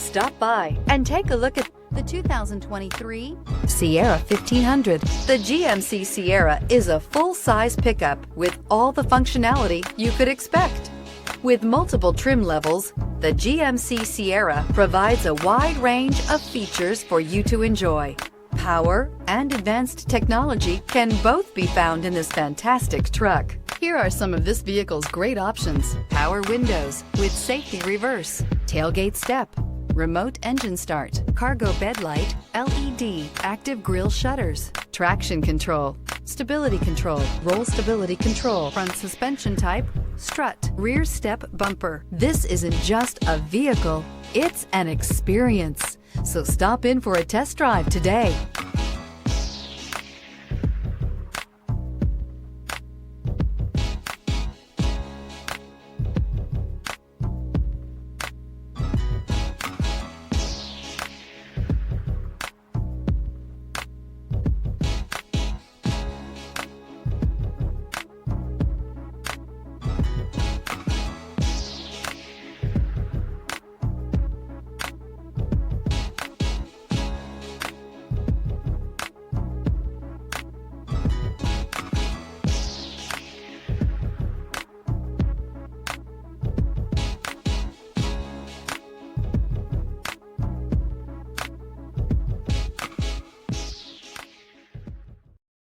Stop by and take a look at the 2023 Sierra 1500. The GMC Sierra is a full-size pickup with all the functionality you could expect. With multiple trim levels, the GMC Sierra provides a wide range of features for you to enjoy. Power and advanced technology can both be found in this fantastic truck. Here are some of this vehicle's great options: power windows with safety reverse, tailgate step, remote engine start, cargo bed light, LED, active grille shutters, traction control, stability control, roll stability control, front suspension type, strut, rear step bumper. This isn't just a vehicle, it's an experience. So stop in for a test drive today.